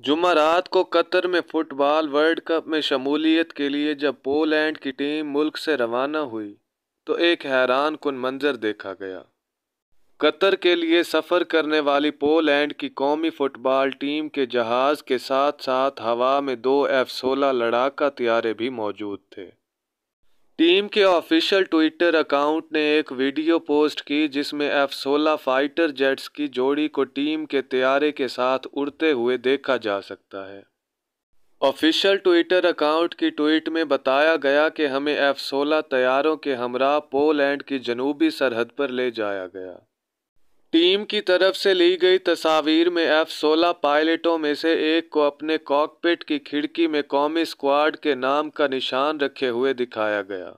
जुमेरात को कतर में football world cup में शमूलियत के लिए जब पोलैंड की टीम मुल्क से रवाना हुई तो एक हैरान कुन मंजर देखा गया। कतर के लिए सफ़र करने वाली पोलैंड की कौमी फुटबॉल टीम के जहाज़ के साथ साथ हवा में 2 F-16 लड़ाका तैयारे भी मौजूद थे। टीम के ऑफिशियल ट्विटर अकाउंट ने एक वीडियो पोस्ट की जिसमें F-16 फाइटर जेट्स की जोड़ी को टीम के तैयारे के साथ उड़ते हुए देखा जा सकता है। ऑफिशियल ट्विटर अकाउंट की ट्वीट में बताया गया कि हमें F-16 तैयारों के हमरा पोलैंड की जनूबी सरहद पर ले जाया गया। टीम की तरफ से ली गई तस्वीर में F-16 पायलटों में से एक को अपने कॉकपिट की खिड़की में कौमी स्क्वाड के नाम का निशान रखे हुए दिखाया गया।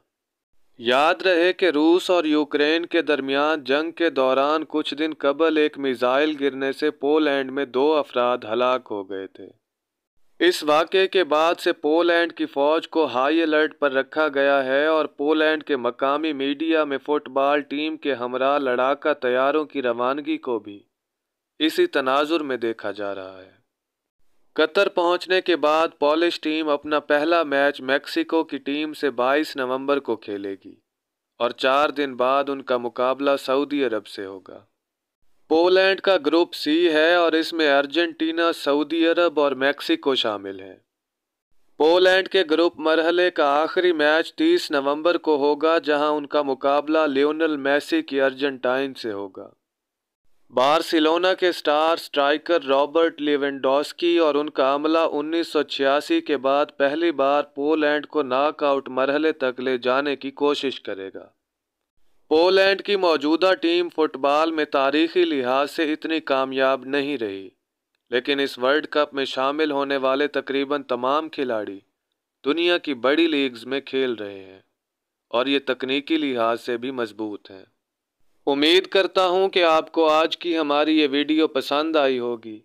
याद रहे कि रूस और यूक्रेन के दरमियान जंग के दौरान कुछ दिन कबल एक मिसाइल गिरने से पोलैंड में 2 अफराद हलाक हो गए थे। इस वाक़े के बाद से पोलैंड की फ़ौज को हाई अलर्ट पर रखा गया है और पोलैंड के मकामी मीडिया में फुटबॉल टीम के हमरा लड़ाका तैयारों की रवानगी को भी इसी तनाजुर में देखा जा रहा है। कतर पहुंचने के बाद पोलिश टीम अपना पहला मैच मेक्सिको की टीम से 22 नवंबर को खेलेगी और 4 दिन बाद उनका मुकाबला सऊदी अरब से होगा। पोलैंड का ग्रुप सी है और इसमें अर्जेंटीना, सऊदी अरब और मेक्सिको शामिल हैं। पोलैंड के ग्रुप मरहले का आखिरी मैच 30 नवंबर को होगा जहां उनका मुकाबला लियोनेल मेसी की अर्जेंटाइन से होगा। बार्सिलोना के स्टार स्ट्राइकर रॉबर्ट लेवेंडोस्की और उनका अमला 1986 के बाद पहली बार पोलैंड को नॉकआउट मरहले तक ले जाने की कोशिश करेगा। पोलैंड की मौजूदा टीम फुटबॉल में तारीखी लिहाज से इतनी कामयाब नहीं रही, लेकिन इस वर्ल्ड कप में शामिल होने वाले तकरीबन तमाम खिलाड़ी दुनिया की बड़ी लीग्स में खेल रहे हैं और ये तकनीकी लिहाज से भी मजबूत हैं। उम्मीद करता हूँ कि आपको आज की हमारी ये वीडियो पसंद आई होगी।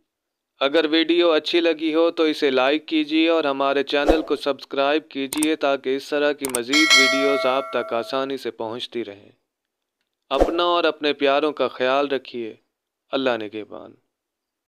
अगर वीडियो अच्छी लगी हो तो इसे लाइक कीजिए और हमारे चैनल को सब्सक्राइब कीजिए ताकि इस तरह की मज़ीद वीडियोस आप तक आसानी से पहुँचती रहें। अपना और अपने प्यारों का ख्याल रखिए। अल्लाह निगहबान।